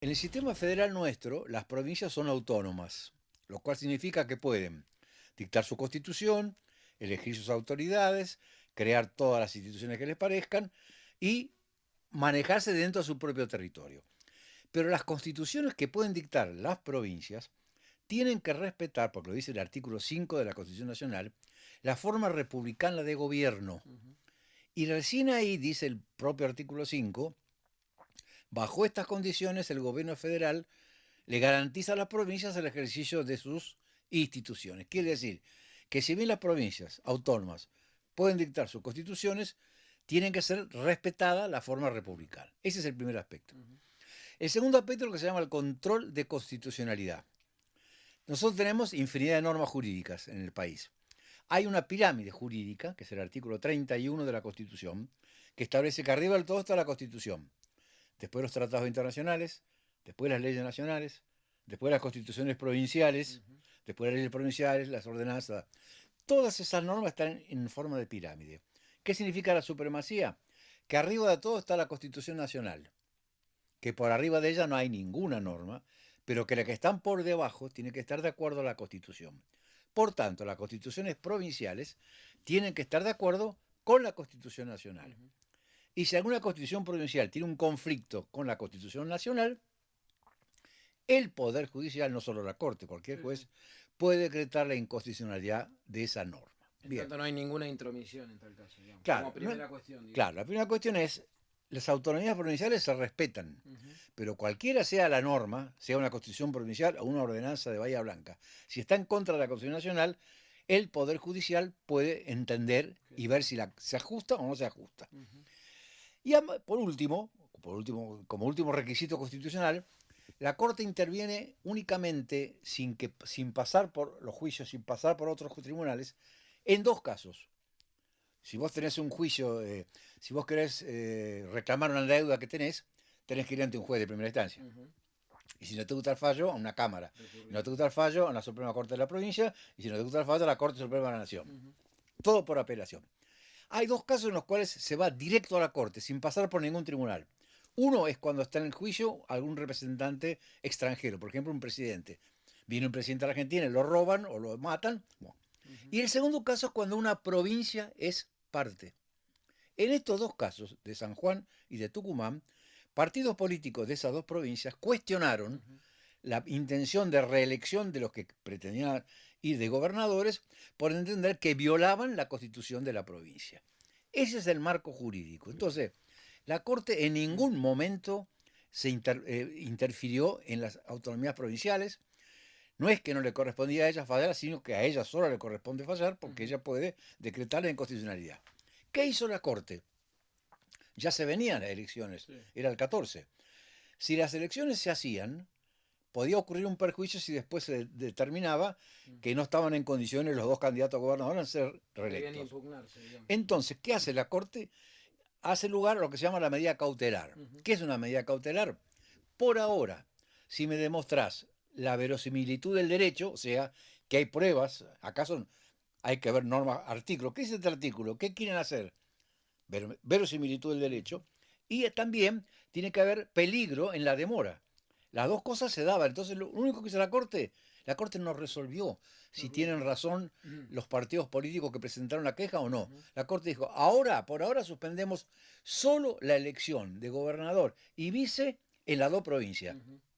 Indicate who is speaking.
Speaker 1: En el sistema federal nuestro, las provincias son autónomas, lo cual significa que pueden dictar su constitución, elegir sus autoridades, crear todas las instituciones que les parezcan y manejarse dentro de su propio territorio. Pero las constituciones que pueden dictar las provincias tienen que respetar, porque lo dice el artículo 5 de la Constitución Nacional, la forma republicana de gobierno.
Speaker 2: Ujú.
Speaker 1: Y recién ahí, dice el propio artículo 5, bajo estas condiciones el gobierno federal le garantiza a las provincias el ejercicio de sus instituciones. Quiere decir que si bien las provincias autónomas pueden dictar sus constituciones, tienen que ser respetada la forma republicana. Ese es el primer aspecto.
Speaker 2: Ujú.
Speaker 1: El segundo aspecto es lo que se llama el control de constitucionalidad. Nosotros tenemos infinidad de normas jurídicas en el país. Hay una pirámide jurídica, que es el artículo 31 de la Constitución, que establece que arriba del todo está la Constitución, después los tratados internacionales, después las leyes nacionales, después las constituciones provinciales,
Speaker 2: Ujú.
Speaker 1: después las leyes provinciales, las ordenanzas. Todas esas normas están en forma de pirámide. ¿Qué significa la supremacía? Que arriba de todo está la Constitución Nacional, que por arriba de ella no hay ninguna norma, pero que la que están por debajo tiene que estar de acuerdo a la Constitución. Por tanto, las constituciones provinciales tienen que estar de acuerdo con la Constitución Nacional.
Speaker 2: Ujú.
Speaker 1: Y si alguna constitución provincial tiene un conflicto con la Constitución Nacional, el Poder Judicial, no solo la Corte, cualquier
Speaker 2: Sí, sí.
Speaker 1: juez, puede decretar la inconstitucionalidad de esa norma.
Speaker 2: En
Speaker 1: Bien,
Speaker 2: tanto no hay ninguna intromisión en tal caso, digamos.
Speaker 1: claro,
Speaker 2: Como primera cuestión,
Speaker 1: claro,
Speaker 2: digamos.
Speaker 1: la primera cuestión es, las autonomías provinciales se respetan,
Speaker 2: Ujú.
Speaker 1: pero cualquiera sea la norma, sea una constitución provincial o una ordenanza de Bahía Blanca, si está en contra de la Constitución Nacional, el Poder Judicial puede entender
Speaker 2: Que
Speaker 1: y
Speaker 2: está
Speaker 1: ver
Speaker 2: bien.
Speaker 1: si se ajusta o no se ajusta.
Speaker 2: Ujú.
Speaker 1: Y por último, como último requisito constitucional, la Corte interviene únicamente sin pasar por los juicios, sin pasar por otros tribunales, en dos casos. Si vos tenés un juicio, si vos querés reclamar una deuda que tenés que ir ante un juez de primera instancia.
Speaker 2: Ujú.
Speaker 1: Y si no te gusta el fallo, a una Cámara. Si no
Speaker 2: Recurrir.
Speaker 1: te gusta el fallo, a la Suprema Corte de la Provincia. Y si no te gusta el fallo, a la Corte Suprema de la Nación.
Speaker 2: Ujú.
Speaker 1: Todo por apelación. Hay dos casos en los cuales se va directo a la Corte, sin pasar por ningún tribunal. Uno es cuando está en el juicio algún representante extranjero, por ejemplo, un presidente. Viene un presidente de la Argentina, lo roban o lo matan. Bueno.
Speaker 2: Ujú.
Speaker 1: Y el segundo caso es cuando una provincia es parte. En estos dos casos, de San Juan y de Tucumán, partidos políticos de esas dos provincias cuestionaron
Speaker 2: Ujú.
Speaker 1: la intención de reelección de los que pretendían ir de gobernadores por entender que violaban la constitución de la provincia. Ese es el marco jurídico.
Speaker 2: Bien.
Speaker 1: Entonces, la Corte en ningún momento interfirió en las autonomías provinciales. No es que no le correspondía a ella fallar, sino que a ella solo le corresponde fallar porque
Speaker 2: Ujú.
Speaker 1: ella puede decretar la inconstitucionalidad. ¿Qué hizo la Corte? Ya se venían las elecciones,
Speaker 2: Sí.
Speaker 1: era el 14. Si las elecciones se hacían, podía ocurrir un perjuicio si después se determinaba
Speaker 2: Mm.
Speaker 1: que no estaban en condiciones los dos candidatos a gobernador en ser
Speaker 2: Debían
Speaker 1: reelectos.
Speaker 2: impugnarse, digamos.
Speaker 1: Entonces, ¿qué hace la Corte? Hace lugar a lo que se llama la medida cautelar.
Speaker 2: Ujú.
Speaker 1: ¿Qué es una medida cautelar? Por ahora, si me demostrás la verosimilitud del derecho, o sea, que hay pruebas, acaso hay que ver normas, artículos. ¿Qué es este artículo? ¿Qué quieren hacer? Verosimilitud del
Speaker 2: Ujú.
Speaker 1: derecho. Y también tiene que haber peligro en la demora. Las dos cosas se daban. Entonces, lo único que hizo la Corte no resolvió si tienen razón
Speaker 2: Ujú.
Speaker 1: los partidos políticos que presentaron la queja o no.
Speaker 2: Ujú.
Speaker 1: La Corte dijo, ahora, por ahora suspendemos solo la elección de gobernador y vice en las dos provincias.
Speaker 2: Ujú.